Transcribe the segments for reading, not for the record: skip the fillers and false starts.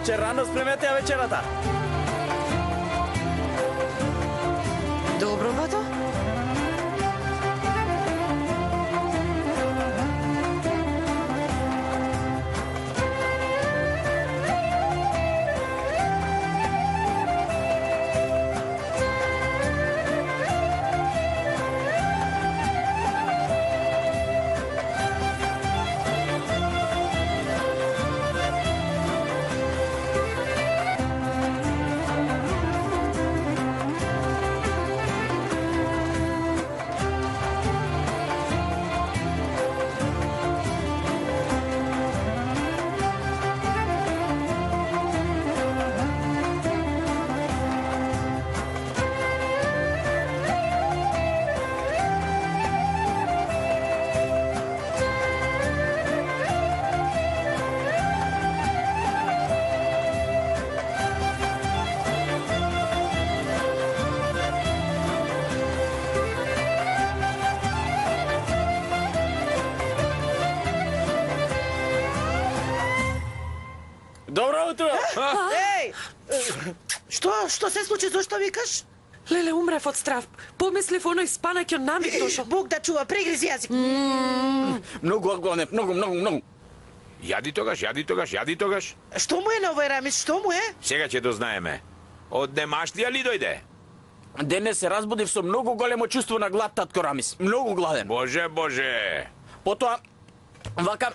вечер рано спремете ја вечерата. Добро, бато. Добро утро! Еј! Што се случи? Зошто викаш? Леле, умрев од страв. Помислив оној спанак ја намиг дошол. Бог да чува, прегризи јазик. Многу огонев, многу. Јади тогаш. Што му е на овој Рамис? Што му е? Сега ќе дознаеме. Од немаштија ли дојде? Денес се разбудив со многу големо чувство на глад, татко Рамис. Многу гладен. Боже. Потоа, вака,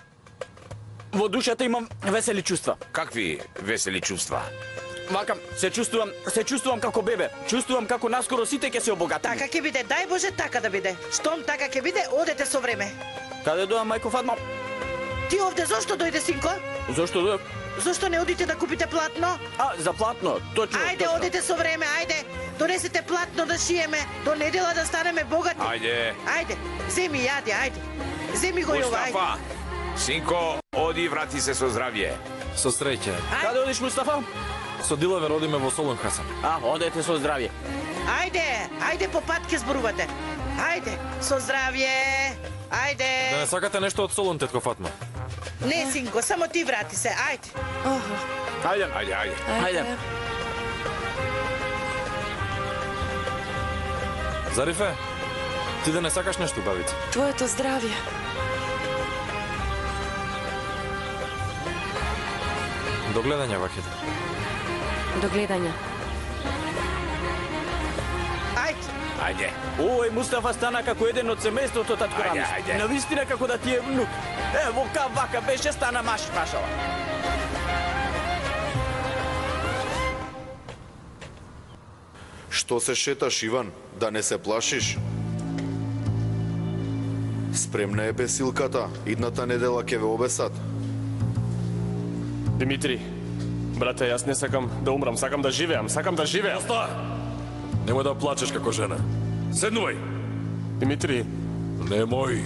во душата имам весели чувства. Какви весели чувства? Вака, се чувствувам како бебе. Чувствувам како наскоро сите ќе се обогатиме. Така ќе биде, дај Боже така да биде. Штом така ќе биде, одете со време. Каде доа, мајко Фатма? Ти овде зошто дојде, синко? Зошто дојав? Зошто не одите да купите платно? За платно, точно. Ајде, одите со време, ајде. Донесете платно да шиеме, до недела да станеме богати. Ајде, земи јади, ајде. Земи го и ова, ајде. Мустафа, синко, оди врати се со здравје. Со среќа. Каде одиш, Мустафа? Со Дилавер одиме во Солун, Хасан. Одете со здравје. Ајде по пат ке зборувате. Ајде, со здравје. Ајде. Да не сакате нешто од Солун, тетко Фатма? Не, синко, само ти врати се, ајде. Ајде. Зарифе, ти да не сакаш нешто, бабица? Твоето здравје. До гледање, Вахид. До гледање. Ајде. Овој Мустафа стана како еден од семејството, татко Рамис. Ајде. Навистина како да ти е внук. Ево, вака беше, стана машала. Што се шеташ, Иван? Да не се плашиш? Спремна е бесилката. Идната недела ќе ве обесат. Димитри, брате, јас не сакам да умрам, сакам да живеам. Оста! Немој да плачеш како жена. Седнувај! Димитри, Немој.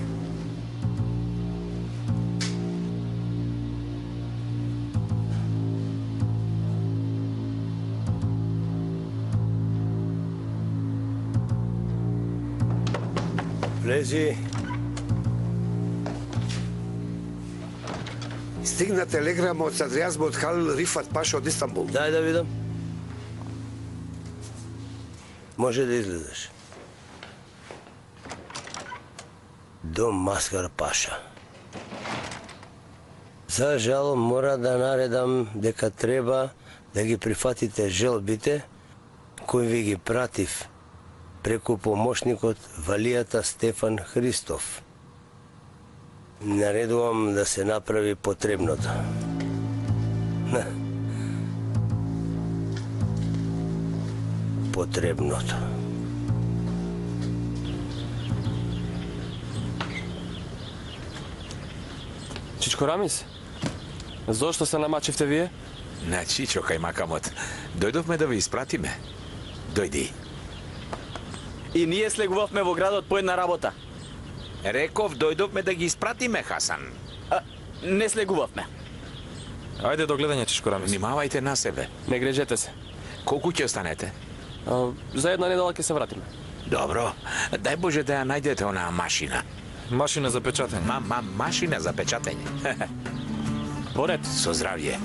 Влези. Стигна телеграма од Садрјазба од Халил Рифат Паша од Истанбул. Дај да видам. Може да изгледаш. До Маскар Паша. За жал мора да наредам дека треба да ги прифатите желбите кои ви ги пратив преку помошникот Валијата Стефан Христов. Наредувам да се направи потребното. Потребното. Чичко Рамис, зошто се намачивте вие? На Чичо кај макамот. Дојдовме да ви испратиме. Дојди. И ние слегувавме во градот по една работа. Реков, дојдовме да ги испратиме, Хасан. Не слегувавме. Ајде до гледање, Чичко Рамис. Внимавајте на себе. Не грежете се. Колку ќе останете? За една недела ќе се вратиме. Добро. Дај Боже да ја најдете онаа машина. Машина за печатење. Машина за печатење. Поред. Со здравје.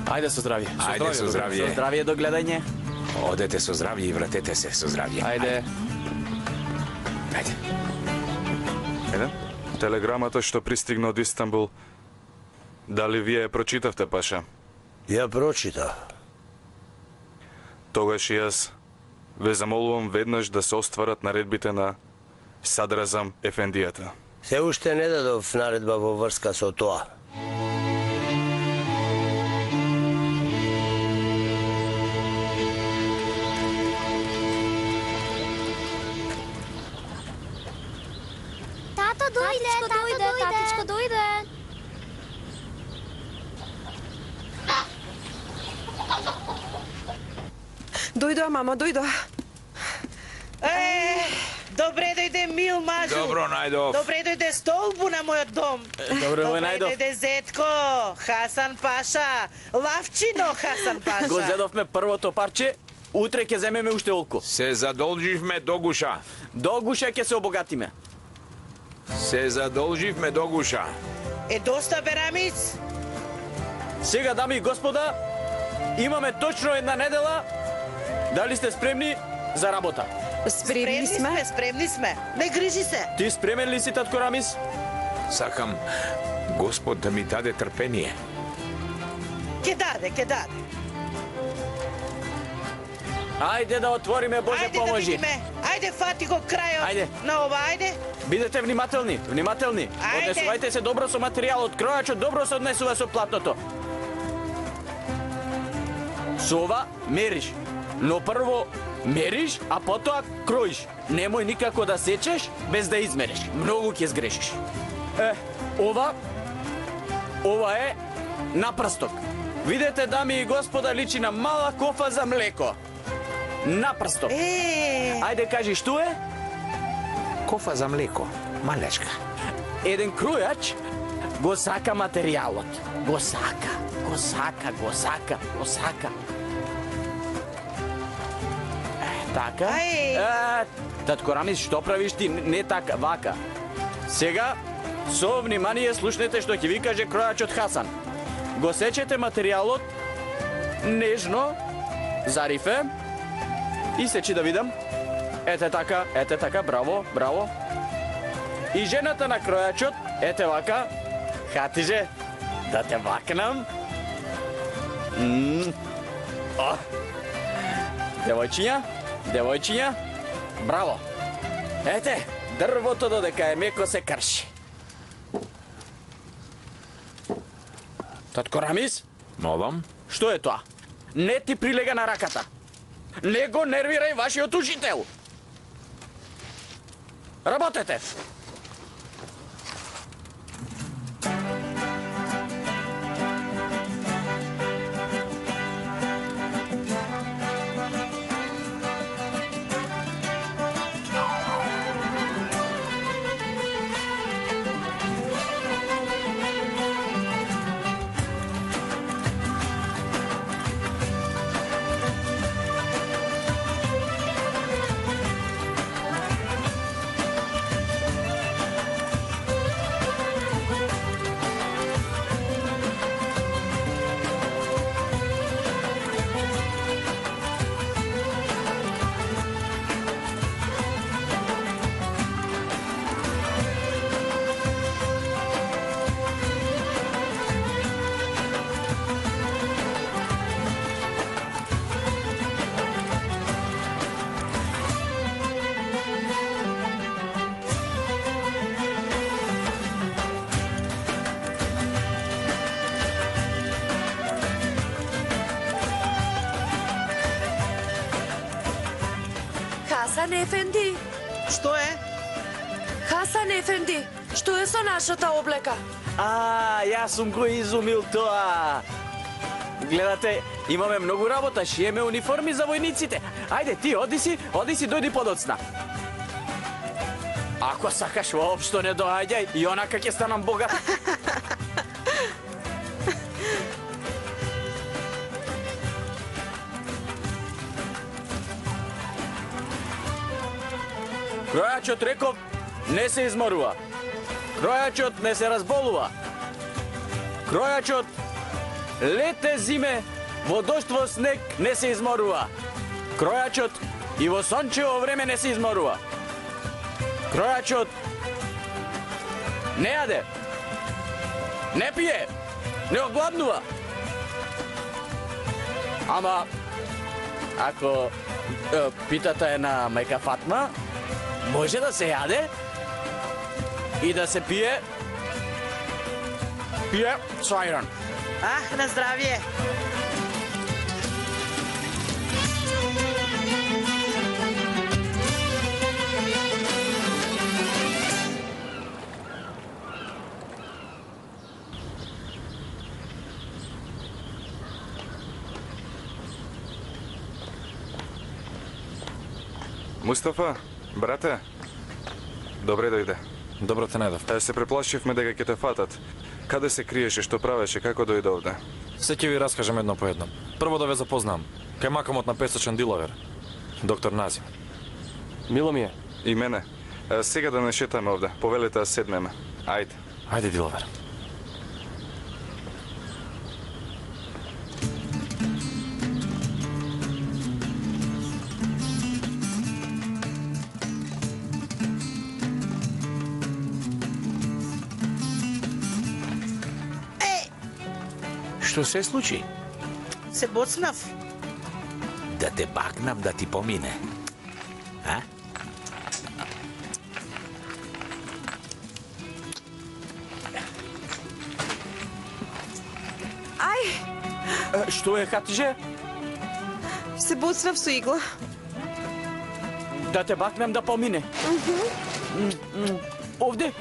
Ајде со здравје. Ајде со здравје. Со здравје до гледање. Одете со здравје и вратете се со здравје. Ајде. Ајде. Телеграмата што пристигна од Истанбул, дали вие ја прочитавте, Паша? Ја прочитав. Тогаш јас ве замолувам веднаш да се остварат наредбите на Садразам Ефендијата. Се уште не дадов наредба во врска со тоа. Тато дојде, татичко дојде. Дојдоа, мамо, дојдоа. Добре дојде, мил мажу. Добро најдов. Добре дојде, столбу на мојот дом. Добре го Добре најдов. дојде, зетко. Хасан Паша. Лавчино, Хасан Паша. Го зедовме првото парче, утре ќе земеме уште олку. Се задолживме до гуша. До гуша ќе се обогатиме. Се задолживме до гуша. Доста Берамиц. Сега, дами и господа, имаме точно една недела. Дали сте спремни за работа? Спремни сме. Спремни сме. Не грижи се. Ти спремен ли си, татко Рамис? Сакам Господ да ми даде трпение. Ке даде. Ајде да отвориме, Боже Ајде да поможи. видиме. Ајде, фати го крајот. Ајде. На ова, ајде. Бидете внимателни. Ајде. Однесувајте се добро со материјалот, кројачот добро се однесува со платното. Со ова мериш. Но прво мериш, а потоа кроиш. Немој никако да сечеш без да измериш. Многу ќе сгрешиш. Ова е напрсток. Видете, дами и господа, личи на мала кофа за млеко. Напрсток. Ајде кажи што е? Кофа за млеко, малечка. Еден кројач го сака материјалот. Го сака. Така? Татко Рамис, што правиш ти? Не така, вака. Сега, со внимание слушнете што ќе ви каже кројачот Хасан. Го сечете материјалот нежно, зарифе, и сечи да видам. Ете така, браво. И жената на кројачот, ете вака, хатиже, да те вакнам. Девојчиња, браво. Ете, дрвото додека е меко се крши. Татко Рамис? Молам? Што е тоа? Не ти прилега на раката. Не го нервирај вашиот учител. Работете. Хасан Ефенди, Што е? Хасан Ефенди, што е со нашата облека? Јас сум го изумил тоа. Гледате, имаме многу работа, шиеме униформи за војниците. Ајде, ти оди си, дојди подоцна. Ако сакаш воопшто не доаѓај, и онака ќе станам богат. Кројачот реков, не се изморува. Кројачот не се разболува. Кројачот лете зиме, во дожд во снег не се изморува. Кројачот и во сончево време не се изморува. Кројачот не јаде, не пие, не огладнува. Ама, ако питата е на мајка Фатма, може да се јаде и да се пие со ајрон. На здравје. Мустафа, брате, добре дојде. Добро те најдов. Се преплашивме дека ќе те фатат. Каде се криеше, што правеше, како дојде овде? Се ќе ви раскажам едно по едно. Прво да ве запознам. Кајмакамот на песочен диловер, доктор Назим. Мило ми е. И мене. Сега да не шетаме овде. Повелете да седнеме. Ајде. Ајде, диловер. Што се случи? Се боцнав. Да те бакнам да ти помине. А? Што е, Хатиже? Се боцнав со игла. Да те бакнем да помине. Овде?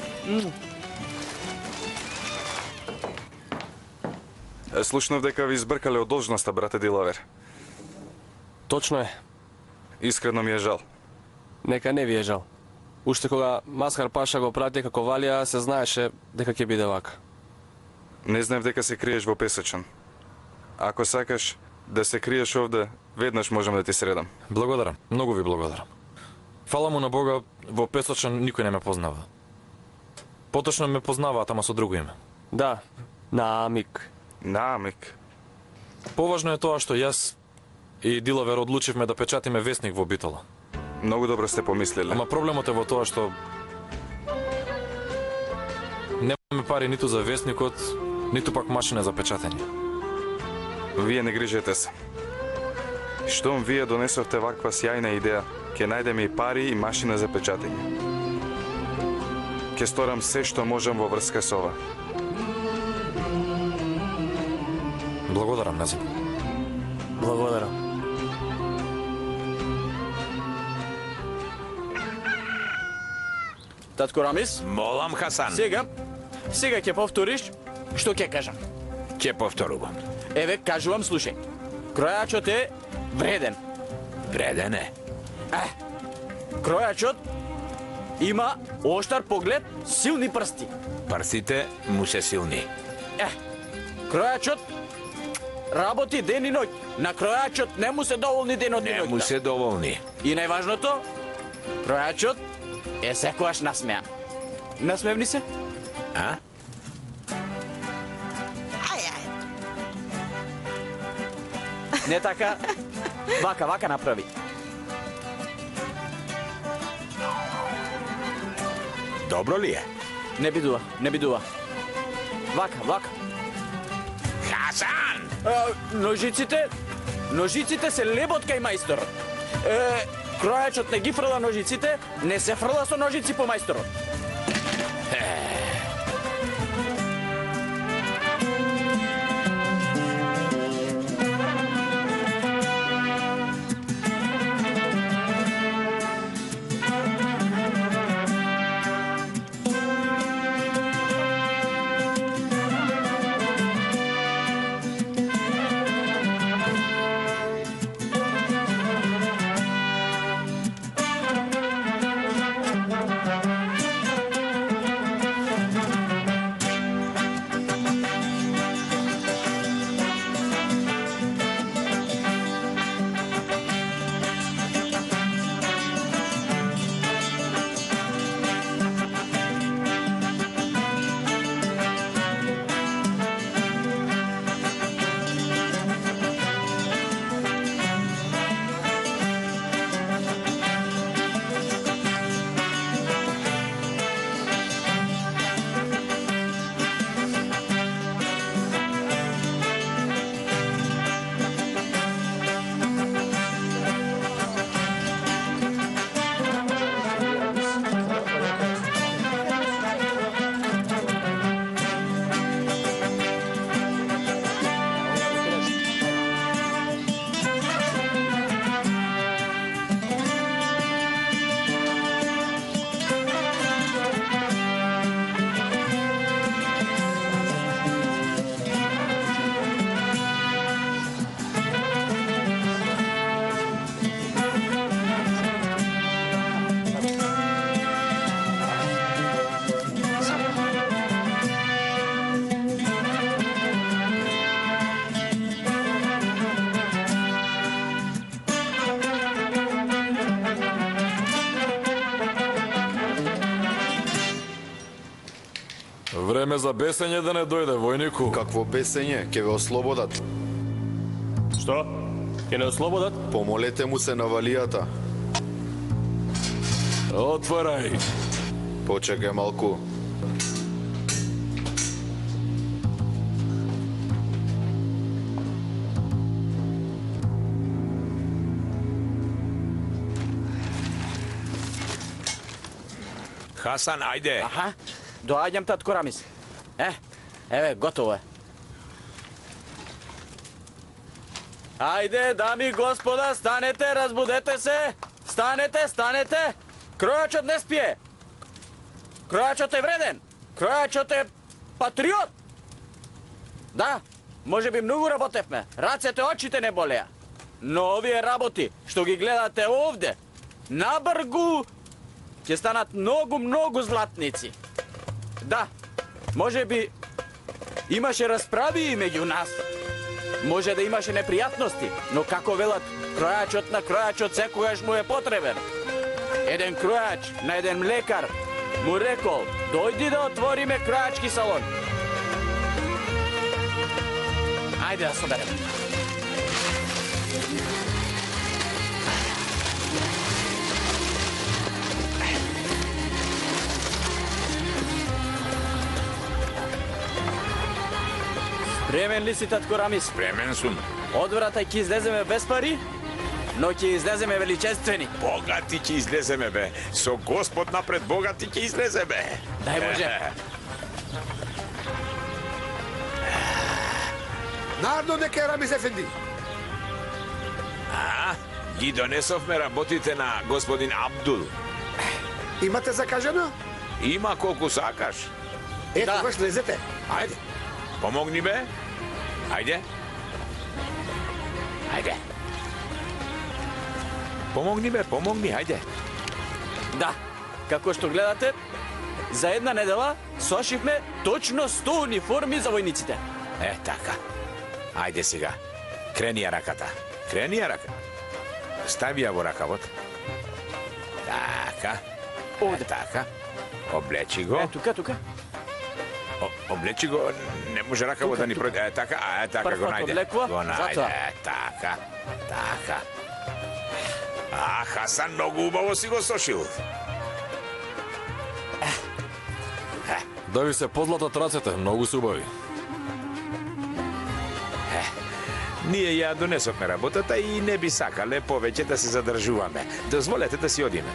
Слушнав дека ви избркале од должноста, брате Диловер. Точно е. Искрено ми е жал. Нека не ви е жал. Уште кога Маскар Паша го прати како Валија, се знаеше дека ќе биде вака. Не знаев дека се криеш во Песочен. Ако сакаш да се криеш овде, веднаш можам да ти средам. Благодарам, многу ви благодарам. Фала му на Бога, во Песочен никој не ме познава. Поточно ме познаваат, ама со друго име. Да, на Амик. На Амик. Поважно е тоа што јас и Диловер одлучивме да печатиме весник во Битола. Многу добро сте помислиле. Ама проблемот е во тоа што немаме пари ниту за весникот, ниту пак машина за печатење. Вие не грижете се. Штом вие донесовте ваква сјајна идеја, ќе најдеме и пари и машина за печатење. Ќе сторам се што можам во врска со ова. Благодарам, Назим. Благодарам. Татко Рамис? Молам, Хасан. Сега ќе повториш што ќе кажам. Ќе повторувам. Еве, кажувам, слушај. Кројачот е вреден. Вреден е. Кројачот има оштар поглед, силни прсти. Прстите му се силни. Кројачот работи ден и ноќ. На кројачот не му се доволни ден од ноќ. Не му се доволни. И најважното, кројачот е секогаш насмеан. Насмевни се? А? Не така? Вака направи. Добро ли е? Не бидува. Вака. Хасан! Ножиците се лебот кај мајсторот. Кројачот не ги фрла ножиците, не се фрла со ножици по мајсторот. Време за бесење да не дојде, војнику. Какво бесење, ќе ве ослободат. Што? Ќе не ослободат? Помолете му се на валијата. Отварај. Почекај малку. Хасан, ајде. Аха, доаѓам, татко Рамис. Еве, готово е. Ајде, дами и господа, станете, разбудете се. Станете, станете. Кројачот не спие. Кројачот е вреден. Кројачот е патриот. Да, може би многу работевме. Рацете, очите не болеа. Но овие работи, што ги гледате овде, на бргу, ќе станат многу златници. Да, може би имаше расправи и меѓу нас. Може да имаше непријатности, но како велат, кројачот на кројачот секогаш му е потребен. Еден кројач на еден млекар му рекол, дојди да отвориме кројачки салон. Ајде да собереме. Спремен ли си, татко Рамис? Спремен сум. Од врата ќе излеземе без пари, но ќе излеземе величествени. Богати ќе излеземе, бе. Со Господ напред богати ќе излеземе. Дај Боже. Нардо дека Рамис ефенди. Ги донесовме работите на господин Абдул. Имате закажано? Има колку сакаш. Ето, тогаш лезете. Ајде. Помогни, бе. Ајде. Ајде. Помогни, бе, помогни, ајде. Да, како што гледате, за една недела сошивме точно 100 униформи за војниците. Така. Ајде сега. Крени ја раката. Крени ја рака. Стави ја во ракавот. Така. Овде. Така. Облечи го. Тука. Облечи го, не може ракаво да ни пројде. Така, така го најде. Облекло, Го најде. Така. Хасан многу убаво си го сошил. Да ви се позлатат рацете, многу се убави. Ние ја донесовме работата и не би сакале повеќе да се задржуваме. Дозволете да си одиме.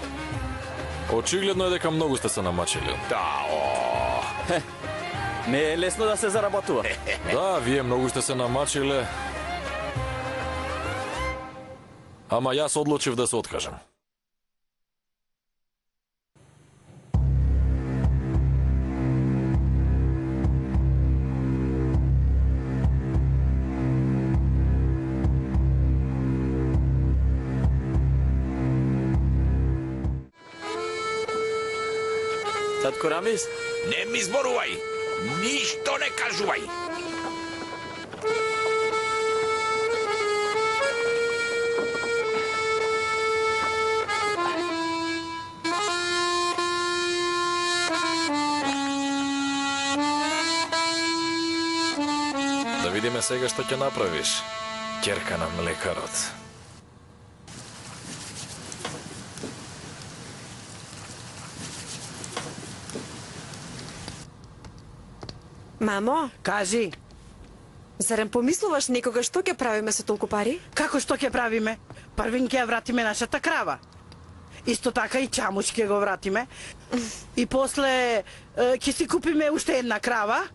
Очигледно е дека многу сте се намачили. Не е лесно да се заработува. Да, вие многу сте се намачиле. Ама јас одлучив да се откажам. Татко Рамис? Не ми зборувај! Ништо не кажувај! Да видиме сега што ќе направиш, ќерка на млекарот. Мамо, Кажи, зарем помислуваш некогаш што ќе правиме со толку пари? како што ќе правиме? Првин ќе ја вратиме нашата крава. Исто така и чамуч ќе го вратиме. И после ќе си купиме уште една крава,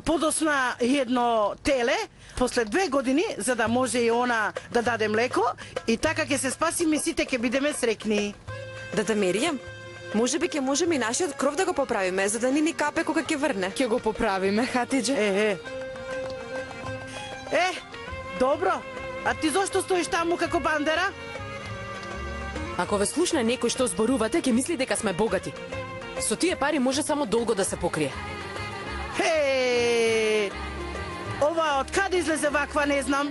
подосна едно теле, после 2 години, за да може и она да даде млеко, и така ќе се спасиме, сите ќе бидеме срекни. Да меријам? Може би ќе можеме и нашиот кров да го поправиме, за да ни капе кога ќе врне. Ќе го поправиме, Хатидже. Добро. А ти зошто стоиш таму како бандера? Ако ве слушне некој што зборувате, ќе мисли дека сме богати. Со тие пари може само долго да се покрие. Ова од каде излезе ваква, не знам.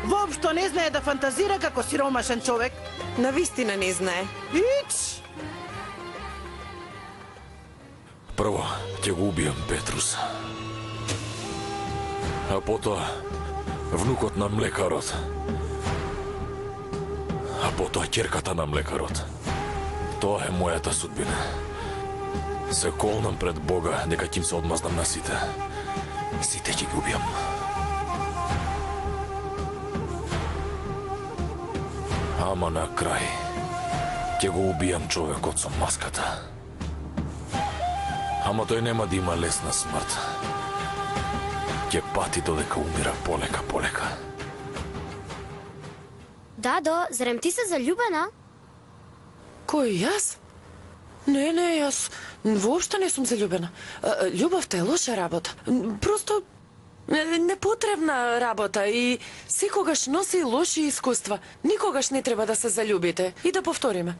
Воопшто не знае да фантазира како сиромашен човек. Навистина не знае. Ич! Прво ќе го убијам Петрус. А потоа внукот на млекарот. А потоа ќерката на млекарот. Тоа е мојата судбина. Се колнам пред Бога дека ќе им се одмазнам на сите. Сите ќе ги убијам. Ама на крај ќе го убијам човекот со маската. Ама тој нема да има лесна смрт. Ќе пати додека умира полека. Дадо, зарем ти се заљубена? Кој, јас? Не, јас воопшто не сум заљубена. Љубовта е лоша работа. Просто непотребна работа и секогаш носи лоши искуства. Никогаш не треба да се заљубите. И да повториме.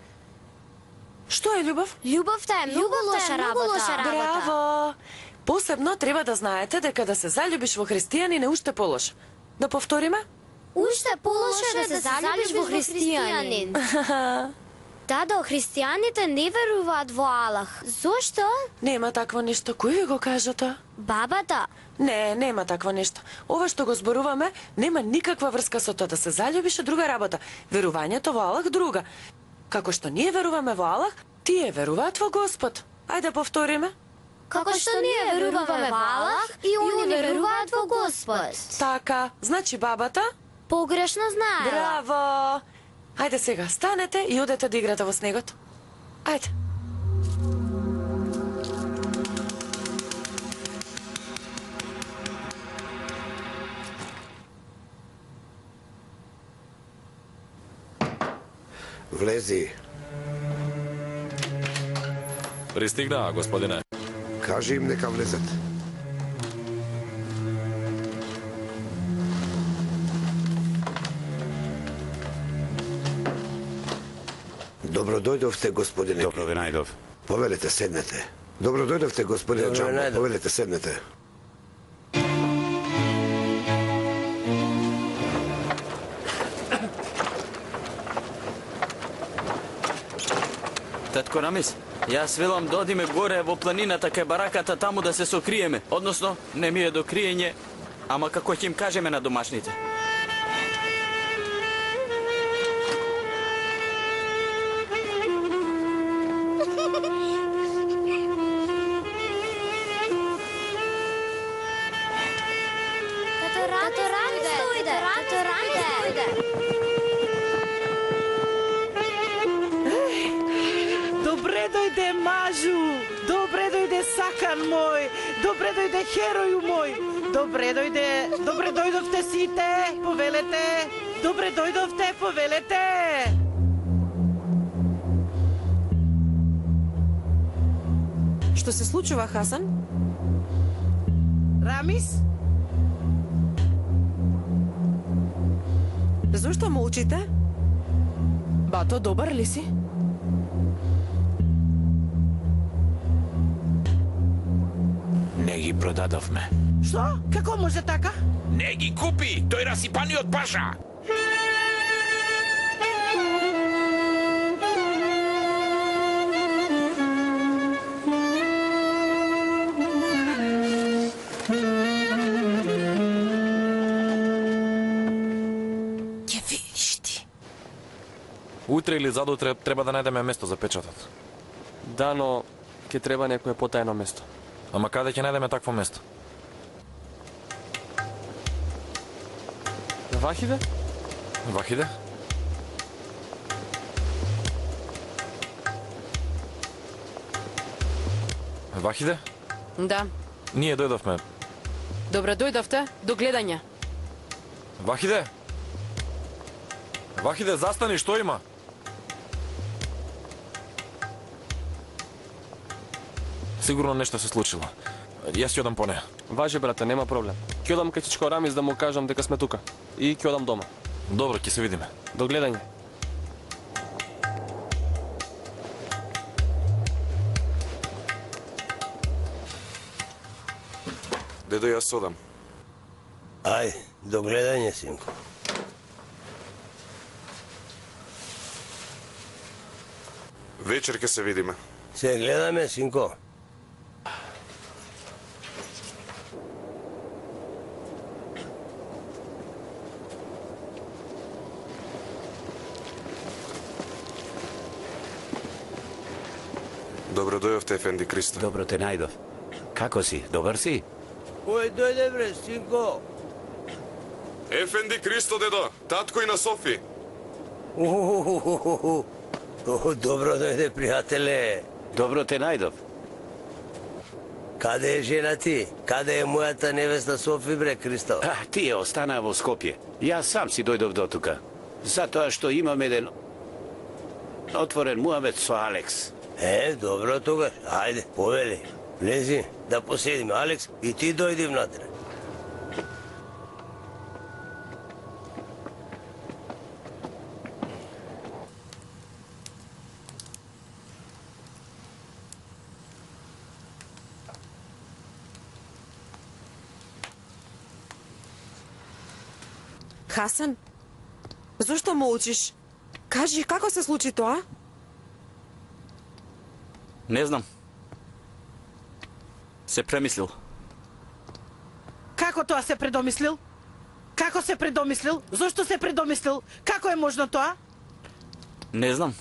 Што е љубов? Љубовта е многу лоша работа. Браво! Посебно треба да знаете дека да се заљубиш во христијанин е уште полош. Да повториме? Уште полошо е да се заљубиш во христијанин. Дадо, христијаните не веруваат во Аллах. Зошто? Нема такво нешто. Кој ви го кажа тоа? Бабата. Не, нема такво нешто. Ова што го зборуваме нема никаква врска со тоа. Да се заљубиш е друга работа. Верувањето во Аллах друга. Како што ние веруваме во Аллах, тие веруваат во Господ. Ајде повториме. Како што ние веруваме во Аллах и они веруваат во Господ. Така, значи бабата погрешно знаела. Браво! Ајде сега, станете и одете да играте во снегот. Ајде. Влези. Пристигна, господине. Кажи им нека влезат. Добро дојдовте, господине. Добро ви најдов. Повелете, седнете. Добро дојдовте, господине Добро Джамбо. најдов. Повелете, седнете. Татко Рамис, јас велам да одиме горе во планината кај бараката таму да се сокриеме. Односно, не ми е до криење, ама како ќе им кажеме на домашните. Тато Рамис дојде. Тато Рамис дојде. Добре дојде мажу, добре дојде сакан мој, добре дојде хероју мој, добре дојдовте сите, повелете, добре дојдовте, повелете. Што се случува, Хасан? Рамис? Зошто молчите? Бато, добар ли си? Не ги продадовме. Што? Како може така? Не ги купи! Тој расипаниот паша! Ќе видиш ти. Утре или задутре треба да најдеме место за печатот. Да, но ќе треба некое потајно место. Ама каде ќе најдеме такво место? Вахиде? Вахиде? Вахиде? Да. Ние дојдовме. Добро дојдовте. До гледање. Вахиде? Вахиде, застани, што има? Сигурно нешто се случило. Јас ќе одам по неа. Важи, брате, нема проблем. Ќе одам кај Чичко Рамис да му кажам дека сме тука. И ќе одам дома. Добро, ќе се видиме. До гледање. Дедо, јас одам. Ајде, до гледање, синко. Вечер ќе се видиме. Се гледаме, синко. Добро дојавте, Ефенди Кристо. Добро те најдов. Како си? Добар си? Кој дојде бре, синко? Ефенди Кристо, дедо, татко и на Софи. Добро дојде, пријателе. Добро те најдов. Каде е жена ти? Каде е мојата невеста Софи, бре, Кристо? Тие останаа во Скопје. Јас сам си дојдов до тука. Затоа што имам еден отворен муавет со Алекс. Добро тогаш. Ајде, повели. Влези, да поседиме. Алекс, и ти дојди внатре. Хасан, зошто молчиш? Кажи, како се случи тоа? Не знам. Се премислил. Како тоа се предомислил? Како се предомислил? Зошто се предомислил? Како е можно тоа? Не знам.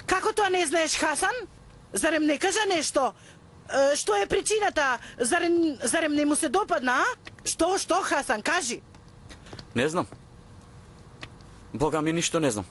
Како тоа не знаеш, Хасан? Зарем не кажа нешто? Што е причината? Зарем не му се допадна, а? Што, Хасан, кажи? Не знам. Бога ми, ништо не знам.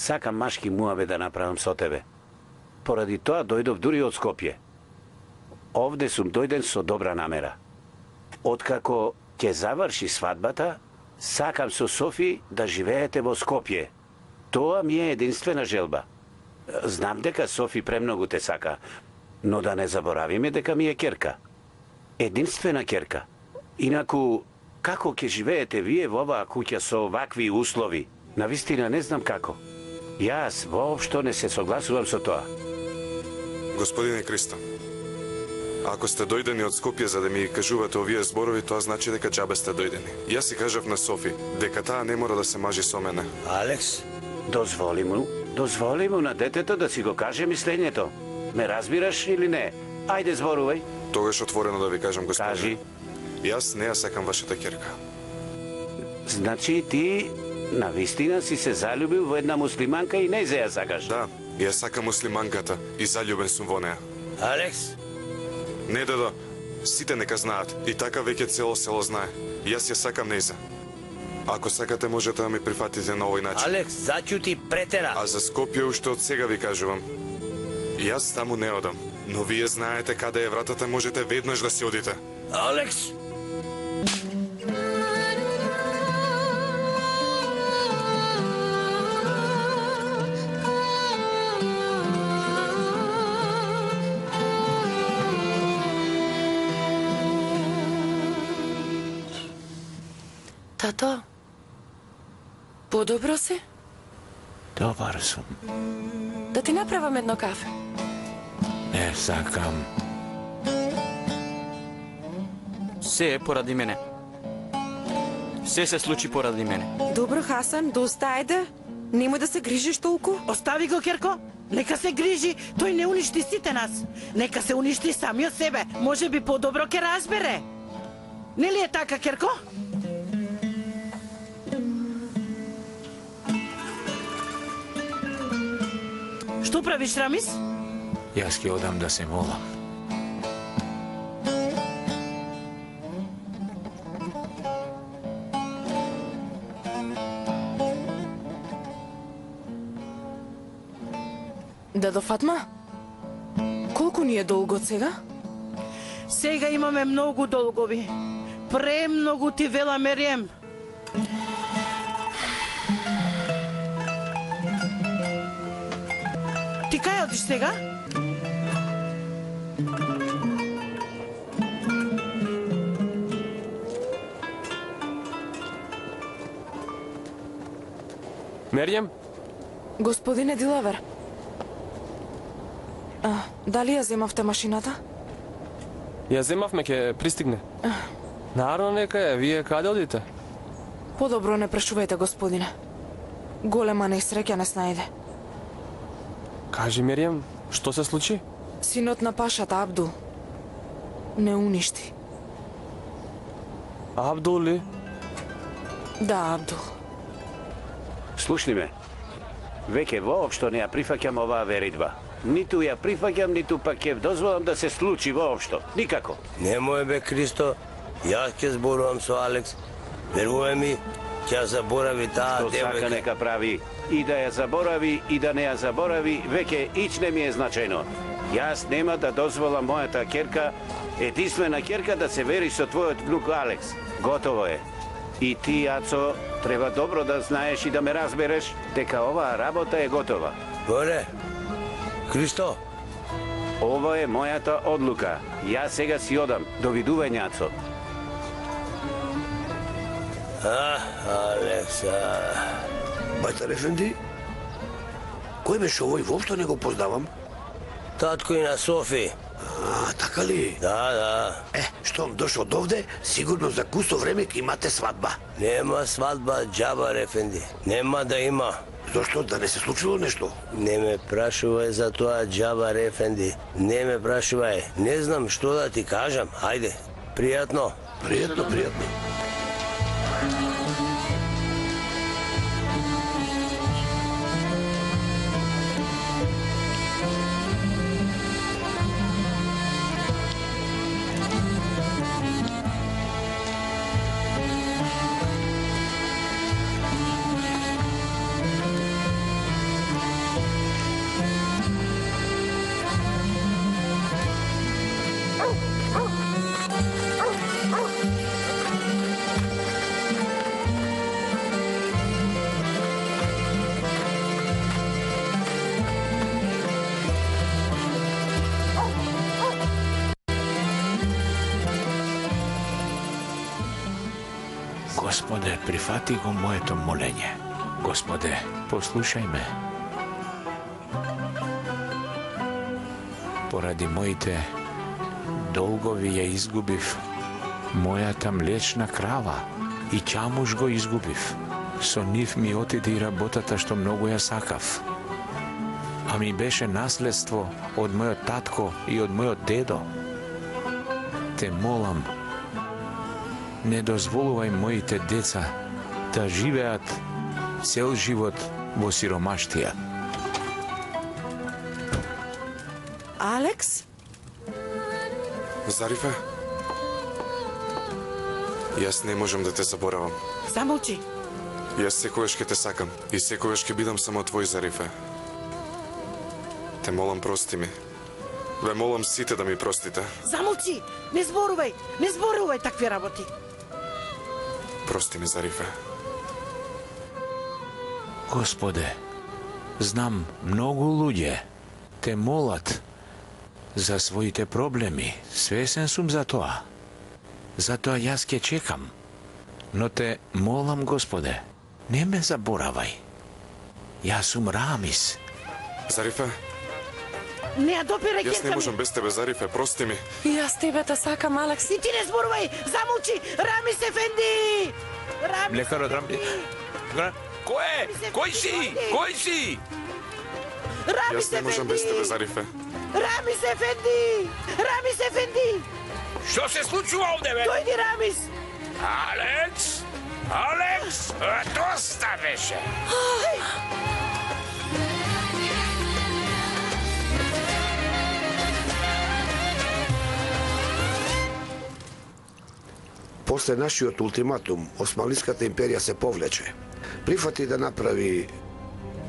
Сакам машки муаве да направам со тебе. Поради тоа дојдов дури од Скопје. Овде сум дојден со добра намера. Откако ќе заврши свадбата, сакам со Софи да живеете во Скопје. Тоа ми е единствена желба. Знам дека Софи премногу те сака, но да не заборавиме дека ми е ќерка. Единствена ќерка. Инаку, како ќе живеете вие во оваа куќа со вакви услови? Навистина не знам како. Јас воопшто не се согласувам со тоа. Господине Кристо, ако сте дојдени од Скопје за да ми кажувате овие зборови, тоа значи дека џабе сте дојдени. Јас си кажав на Софи дека таа не мора да се мажи со мене. Алекс, дозволи му на детето да си го каже мислењето. Ме разбираш или не? Ајде, зборувај. Тогаш отворено да ви кажам, господине. Кажи. Јас не ја сакам вашата ќерка. Значи ти навистина си се залюбил во една муслиманка и не зе ја сакаш? Да, ја сакам муслиманката и заљубен сум во неа. Алекс? Не, дедо, сите нека знаат и така веќе цело село знае. Јас ја сакам нејза. Ако сакате можете да ми прифатите на овој начин. Алекс, зачути, претера. А за Скопје уште од сега ви кажувам. Јас таму не одам, но вие знаете каде е вратата, можете веднаш да си одите. Алекс! Тато, подобро си? Добар сум. Да ти направам едно кафе. Не сакам. Се е поради мене. Се се случи поради мене. Добро, Хасан, доста ајде. Немој да се грижиш толку. Остави го, Керко. Нека се грижи, тој не уништи сите нас. Нека се уништи самиот себе. Може би подобро ќе разбере. Нели е така, Керко? Што правиш, Рамис? Јас ќе одам да се молам. Дедо Фатма, колку ни е долго сега? Сега имаме многу долгови. Премногу ти вела Мерием. Ти кај одиш сега? Мерием? Господине Дилавер, дали ја земавте машината? Ја земавме, ќе пристигне. Народ нека е, вие каде одите? Подобро не прашувајте, господине. Голема несреќа нас најде. Кажи, Меријам, што се случи? Синот на пашата Абдул не уништи. Абдул ли? Да, Абдул. Слушни ме, веќе воопшто не ја прифаќам оваа веридба. Ниту ја прифаќам, ниту пак ќе дозволам да се случи воопшто. Никако. Немој бе, Кристо, јас ќе зборувам со Алекс. Верувај ми, ќе заборави таа Што сака нека прави. И да ја заборави, и да не ја заборави, веќе ич не ми е значајно. Јас нема да дозволам мојата ќерка, единствена ќерка, да се вери со твојот внук Алекс. Готово е. И ти, Ацо, треба добро да знаеш и да ме разбереш дека оваа работа е готова. Горе, Кристо. Ова е мојата одлука. Јас сега си одам. Довидување, Ацо. Алекса. Бајтар Ефенди, кој беше овој, воопшто не го познавам? Татко и на Софи. Така ли? Да. Штом дошол довде, сигурно за кусо време ќе имате свадба. Нема свадба, Џабар Ефенди. Нема да има. Зошто, да не се случило нешто? Не ме прашувај за тоа, Џабар Ефенди. Не ме прашувај. Не знам што да ти кажам. Ајде, пријатно. Пријатно. Господе, прифати го моето молење. Господе, послушај ме. Поради моите долгови ја изгубив мојата млечна крава и чамуш го изгубив. Со нив ми отиде и работата што многу ја сакав. А ми беше наследство од мојот татко и од мојот дедо. Те молам, не дозволувај моите деца да живеат цел живот во сиромаштија. Алекс? Зарифе? Јас не можам да те заборавам. Замолчи. Јас секогаш ќе те сакам и секогаш ќе бидам само твој, Зарифе. Те молам, прости ми. Ве молам сите да ми простите. Замолчи. Не зборувај такви работи. Прости ми, Зарифе. Господе, знам многу луѓе те молат за своите проблеми. Свесен сум за тоа. Затоа јас ќе чекам. Но те молам, Господе, не ме заборавај. Јас сум Рамис. Зарифе? Не ја допирај ќерка ми. Јас не можам без тебе, Зарифе, прости ми. И јас тебе те сакам, Алекс. И ти не зборувај, замолчи! Рамис Ефенди! Лекарот Рамис. Кој е? Кој си? Кој си? Јас не можам без тебе, Зарифе. Рамис Ефенди! Рамис Ефенди! Што се случува овде, бе? Дојди, Рамис! Алекс! Алекс! Доста беше! После нашиот ултиматум, Османлиската империја се повлече. Прифати да направи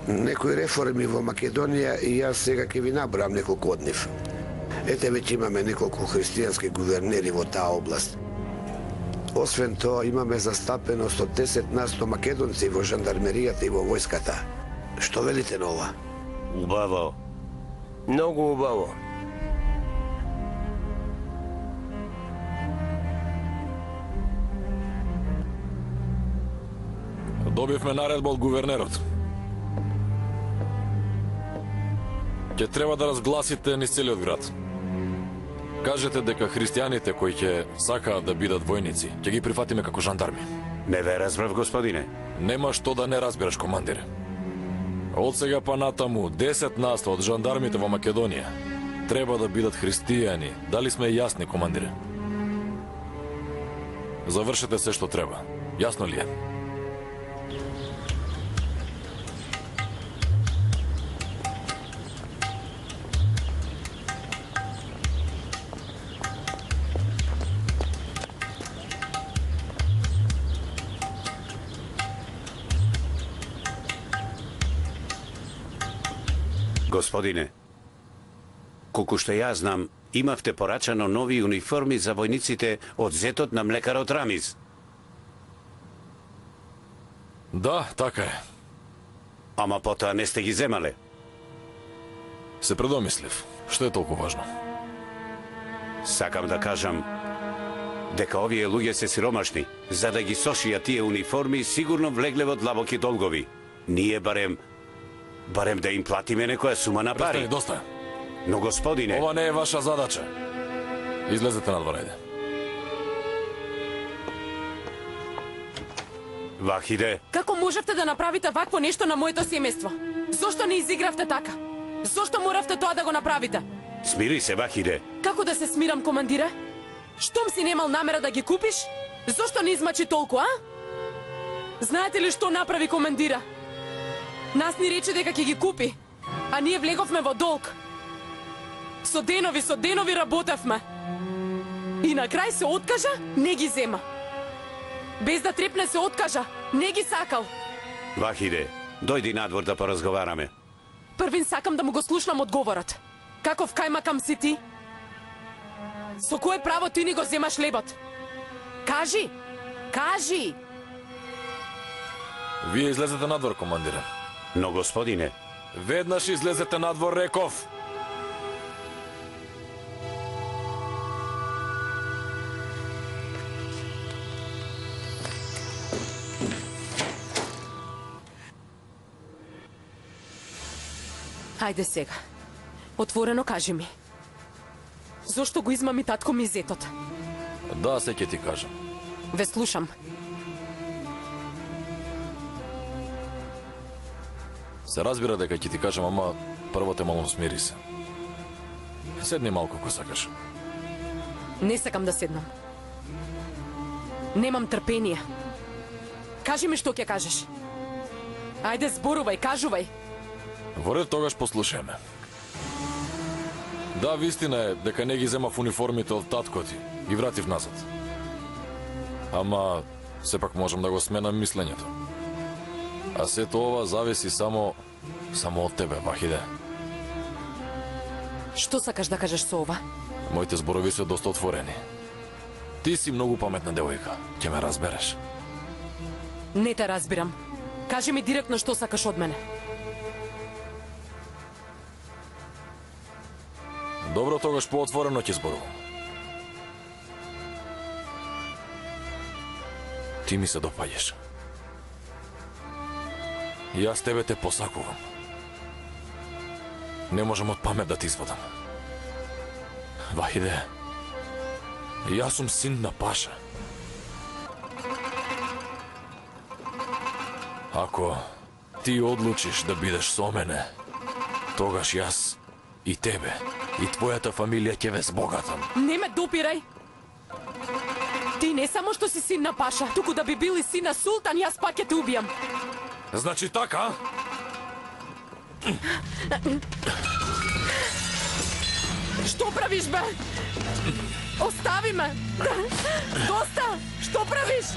некои реформи во Македонија и јас сега ќе ви набрам неколку од нив. Ете, веќе имаме неколку христијански гувернери во таа област. Освен тоа, имаме застапеност од 10% македонци во жандармеријата и во војската. Што велите на ова? Убаво. Многу убаво. Добивме наредба од гувернерот. Ќе треба да разгласите низ целиот град. кажете дека христијаните кои ќе сакаат да бидат војници, ќе ги прифатиме како жандарми. Не ве разбрав, господине. Нема што да не разбираш, командире. Од сега па натаму, 10% од жандармите во Македонија треба да бидат христијани. Дали сме јасни, командире? Завршете се што треба. Јасно ли е? Господине, колку што ја знам, имавте порачано нови униформи за војниците од зетот на млекарот Рамиз. Да, така е. Ама потоа не сте ги земале. Се предомислив. Што е толку важно? Сакам да кажам дека овие луѓе се сиромашни. За да ги сошијат тие униформи, сигурно влегле во длабоки долгови. Ние барем да им платиме некоја сума на пари. Престани, доста. Но господине... Ова не е ваша задача. Излезете надвор, ајде. Вахиде. Како можевте да направите вакво нешто на моето семејство? Зошто не изигравте така? Зошто моравте тоа да го направите? Смири се, Вахиде. Како да се смирам, командире? Штом си немал намера да ги купиш? Зошто не измачи толку, а? Знаете ли што направи командира? Нас ни рече дека ќе ги купи, а ние влеговме во долг. Со денови работевме. И на крај се откажа, не ги зема. Без да трепне се откажа, не ги сакал. Вахиде, дојди надвор да поразговараме. Првин сакам да му го слушнам одговорот. Каков кајмакам си ти? Со кое право ти ни го земаш лебот? Кажи! Кажи! Вие излезете надвор, командире. Но, господине... Веднаш излезете надвор, реков! Ајде сега. Отворено кажи ми. Зошто го измами татко ми зетот? Да, се ќе ти кажам. Ве слушам. Се разбира дека ќе ти кажам, ама прво те мало смири се. Седни малку ако сакаш. Не сакам да седнам. Немам трпение. Кажи ми што ќе кажеш. Ајде зборувај, кажувај. Во ред, тогаш послушајме. Да, вистина е дека не ги земав униформите од татко ти. Ги вратив назад. Ама сепак можам да го сменам мислењето. А сето ова зависи само од тебе, Вахиде. Што сакаш да кажеш со ова? Моите зборови се доста отворени. Ти си многу паметна девојка, ќе ме разбереш. Не те разбирам. Кажи ми директно што сакаш од мене. Добро, тогаш поотворено ќе зборувам. Ти ми се допаѓаш. Јас тебе те посакувам. Не можам од памет да ти изводам. Вахиде, јас сум син на Паша. Ако ти одлучиш да бидеш со мене, тогаш јас и тебе, и твојата фамилија ќе ве збогатам. Не ме допирај! Ти не само што си син на Паша, туку да би бил и син на Султан, јас пак ќе те убијам. Значи така? Што правиш, бе? Остави ме! Доста! Што правиш?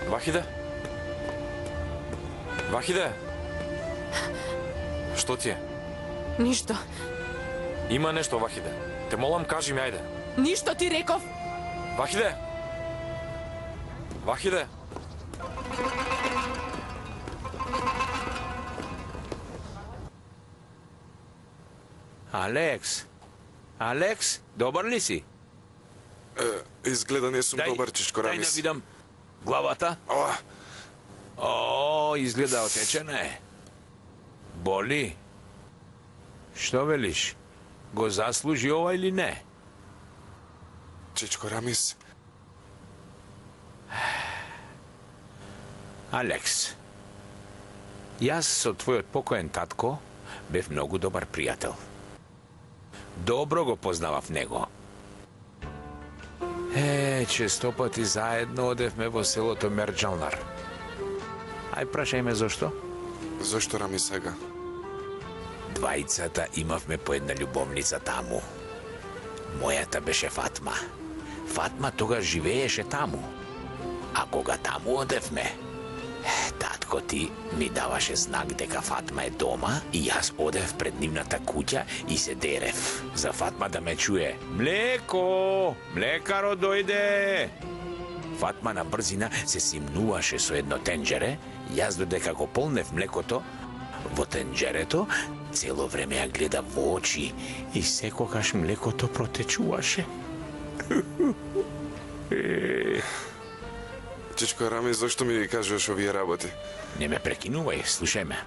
Вахиде? Вахиде? Што ти е? Ништо. Има нешто, Вахиде. Те молам, кажи ми, ајде. Ништо ти реков. Вахиде? Вахиде? Алекс? Алекс, добар ли си? Изгледа не сум добар, чичко Дај Рамис. да видам главата. О, изгледа отечена е. Боли? Што велиш? Го заслужи ова или не? Чичко Рамис. Алекс, јас со твојот покоен татко бев многу добар пријател. Добро го познавав него. Често пати заедно одевме во селото Мерџалнар. Ај прашај ме зошто? Зошто, Рами, сега? Двајцата имавме по една љубовница таму. Мојата беше Фатма. Фатма тогаш живееше таму. А кога таму одевме, татко ти ми даваше знак дека Фатма е дома и јас одев пред нивната куќа и се дерев за Фатма да ме чуе. Млеко! Млекаро дојде! Фатма на брзина се симнуваше со едно тенџере, јас додека го полнев млекото во тенџерето, цело време ја гледа во очи и секогаш млекото протечуваше. Чичко Рами, зашто ми ги кажуваш овие работи? Не ме прекинувај, слушај ме.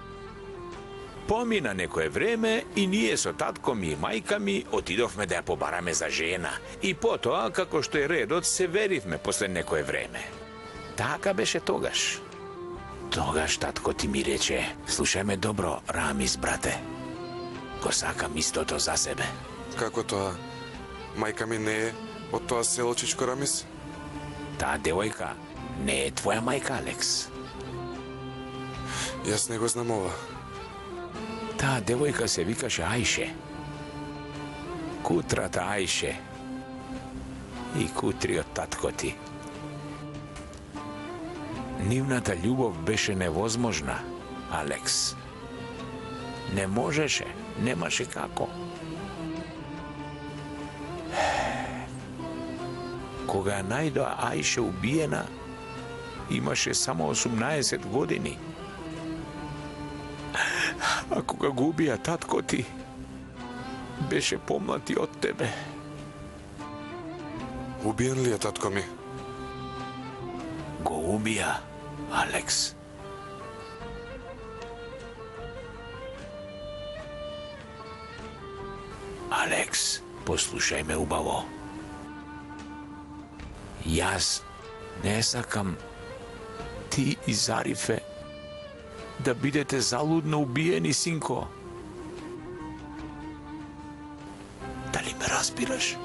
Помина некое време и ние со татко ми и мајка ми отидовме да ја побараме за жена. И потоа, како што е редот, се веривме после некое време. Така беше тогаш. Тогаш татко ти ми рече, слушај ме добро, Рамис, брате. Го сакам истото за себе. Како тоа? Мајка ми не е од тоа село, Чичко Рамис? Таа девојка не е твоја мајка, Алекс. Јас не го знам ова. Таа девојка се викаше Ајше. Кутрата Ајше. И кутриот татко ти. Нивната љубов беше невозможна, Алекс. Не можеше, немаше како. Кога ја најдоа Ајше убиена, имаше само 18 години. А кога го убија татко ти, беше помлати од тебе. Убиен ли е татко ми? Го убија, Алекс. Алекс, послушај ме убаво. Јас не сакам ти и Зарифе да бидете залудно убиени, синко. Дали ме разбираш?